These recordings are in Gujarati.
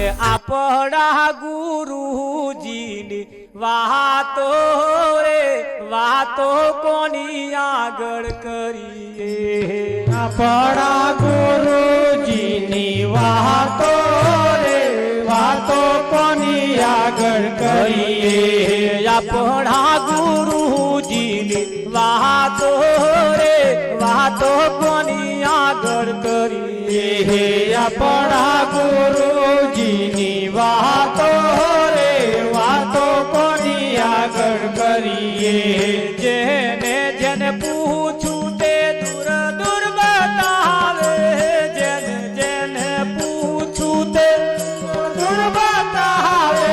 આપણા ગુરુજીની વાતો રે વાતો કોની આગળ કરીએ આપણા ગુરુજીની વાતો રે વાતો કોની આગળ કરીએ આપણા ગુરુજીની વાતો રે વાતો કોની આગળ કરીએ આપણા ગુરુજીની વાતો રે વાતો કોની આગળ કરીએ જેને જેને પૂછું તે દૂર દૂર બતાવે જેને જેને પૂછું તે દૂર બતાવે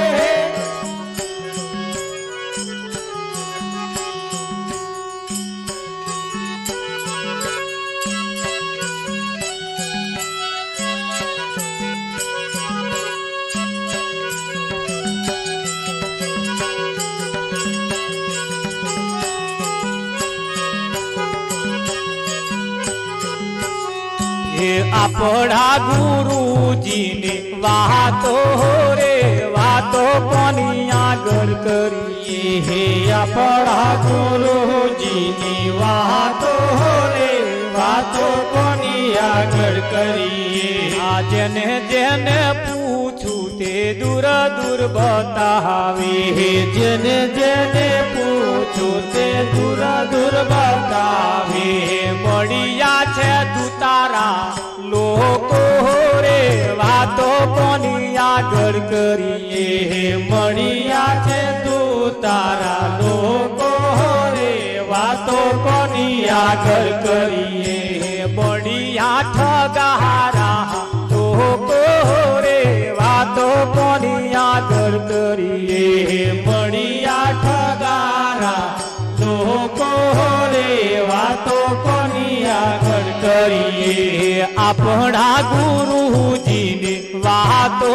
આપણા ગુરુજીની વાતો રે વાતો કોની આગળ કરીએ આપણા ગુરુજીની વાતો રે વાતો કોની આગળ કરીએ જેને જેને પૂછું તે દૂર દૂર બતાવે જેને જેને પૂછું તે દૂર દૂર બતાવે મળ્યા છે દુતારા લોકો રે વાતો કોની આગળ કરીએ મળ્યા છે તું તારા લોકો રે વાતો કોની આગળ કરીએ મળ્યા ઠગારા લોકો રે વાતો કોની આગળ કરીએ મળ્યા ઠગારા લોકો રે વાતો કોની આગળ કરીએ આપણા ગુરુજીની વાતો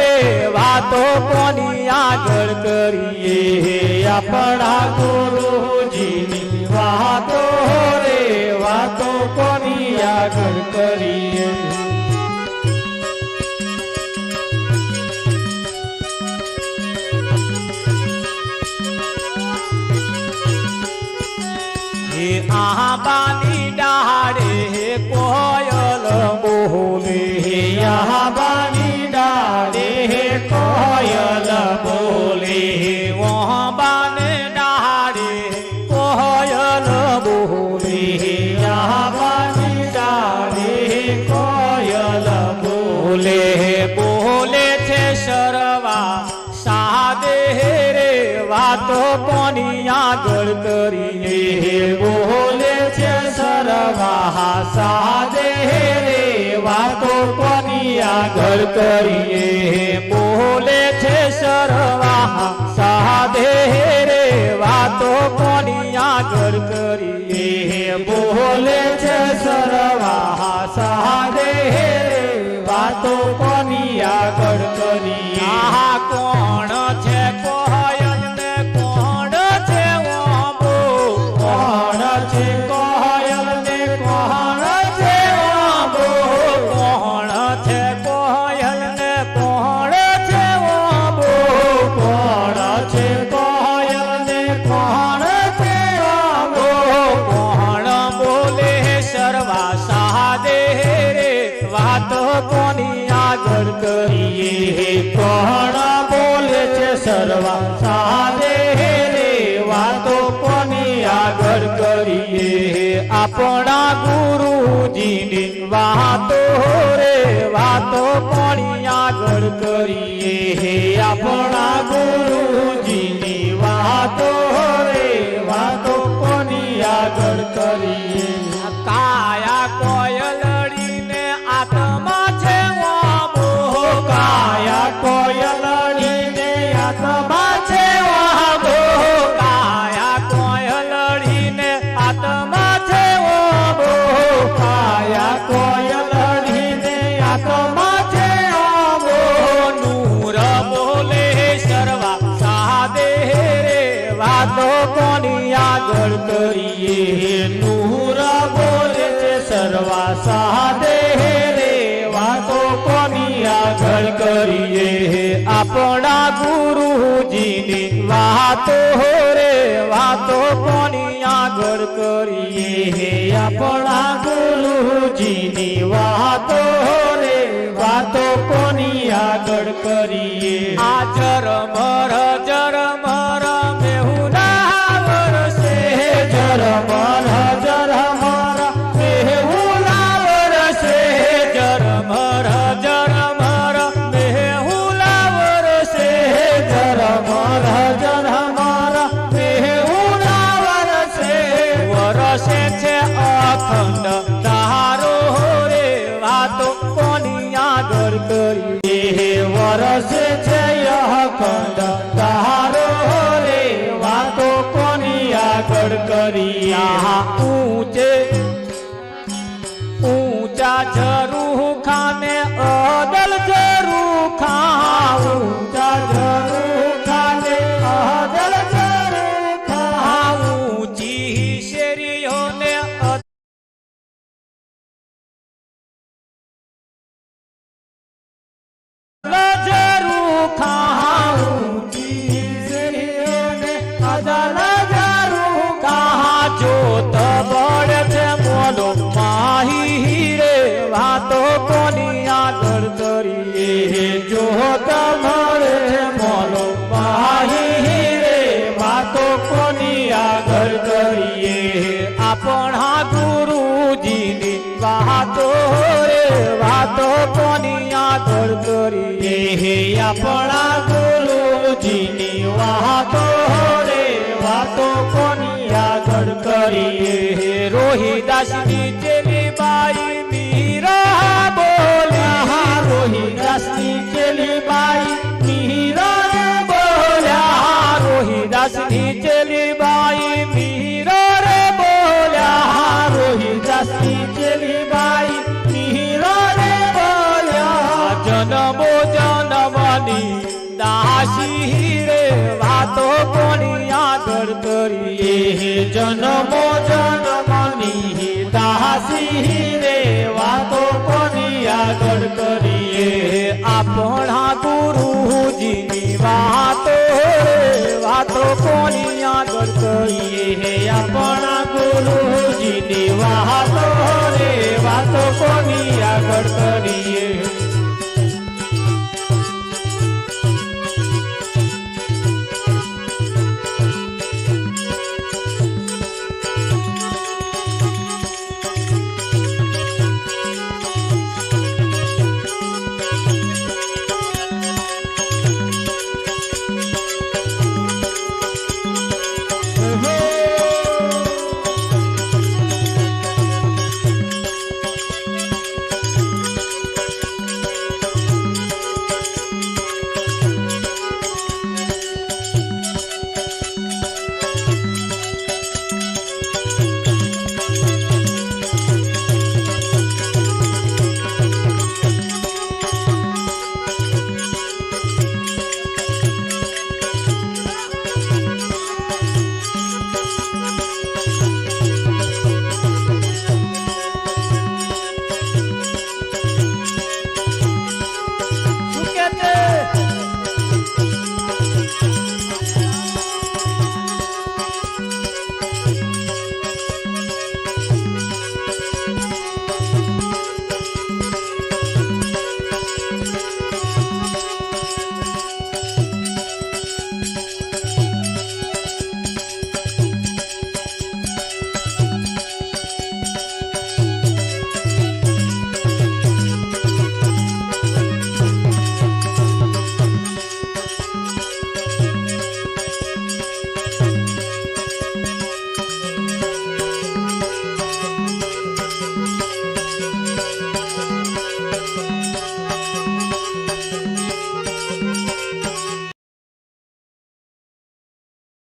રે વાતો કોની આગળ કરીએ આપણા ગુરુજીની વાતો રે વાતો કોની આગળ કરીએ આંબાની ડાળે કોયલ બોલે આંબાની ડાળે કોયલ બોલે આંબાને ડાળે કોયલ બોલે આંબાની ડાળે કોયલ બોલે બોલે છે સરવા સાદે રે વાતો કોની આગળ કરીએ બોલે છે સરવા સાદે રે વાતો કોની આગળ કરીએ બોલે છે સરવા સાદે રે વાતો કોની આગળ કરીએ બોલે છે સરવા સાદે રે વાતો કોની આગળ કરીએ આ કોણ છે કોયલ ને કોણ છે ઓબો કોણ છે કોયલ ને કોણ છે ઓબો કોણ છે કોયલ ને કોણ છે ઓબો કોણ છે કોયલ ને કોણ છે ઓબો કોણ બોલે સરવા સાદે રે વાતો કોની આગળ કરીએ કોણ બોલે છે સરવા સાદે રે વાતો કોની આગળ કરીએ આપણા ગુરુજીની વાતો રે વાતો કોની આગળ કરીએ આપણા ગુરુજીની વાતો રે વાતો કોની આગળ કરીએ કાયા કોયલડીને આત્મા છે ઓબો કાયા કોયલડીને આત્મા છે ઓબો કાયા કોયલડીને આત્મા છે ઓબો કાયા કોયલડીને આત્મા છે ઓબો નૂર બોલે સરવા સાદે રે વાતો કોની આગળ કરીએ નૂર બોલે છે સરવા સાદે રે વાતો કોની આગળ કરીએ આપણા ગુરુજીની વાતો રે વાતો કોની આગળ કરીએ આપણા ગુરુજીની વાતો રે વાતો કોની આગળ કરીએ આ જરમર મેહુના વરસે જરમર મેહુલા વરસે જરમર મેહુલા વરસે જરમર મેહુલા વરસે વરસે છે અખંડ તારો રે વાતો કોની આગળ કરીએ વરસે છે અખંડ તારો રે વાતો કોની આગળ કરીએ ઊંચા જરૂ ખાને અદલ જરૂ ખા ઊંચા જરૂ ખાને અદલ જરૂ ખા ઊંચી શેરીઓને જરૂ ખા ઊંચી શેરીઓને અદલ જરૂ કહા જોત બળે છે મોલો માહી રે વાતો કોની આગળ કરીએ જોત મળે મોલો માહી રે વાતો કોની આગળ કરીએ આપણા ગુરુજીની વાતો રે વાતો કોની આગળ કરીએ આપણા ગુરુજીની વાતો રે વાતો કોની આગળ કરીએ રોહિદાસની ચેલી બાઈ મીરા બોલ્યા રોહિદાસની ચેલી બાઈ મીરા બોલ્યા રોહિદાસની ચેલી બાઈ મીરા રે બોલ્યા રોહિદાસની ચેલી બાઈ મીરા રે બોલ્યા જનમો જનમની દાસી રે વાતો કોની આગળ કરીએ જન્મો જન્મની દાસી રે વાતો કોની આગળ કરીએ આપણા ગુરુજીની વાતો રે વાતો કોની આગળ કરીએ આપણા ગુરુજીની વાતો રે વાતો કોની આગળ કરીએ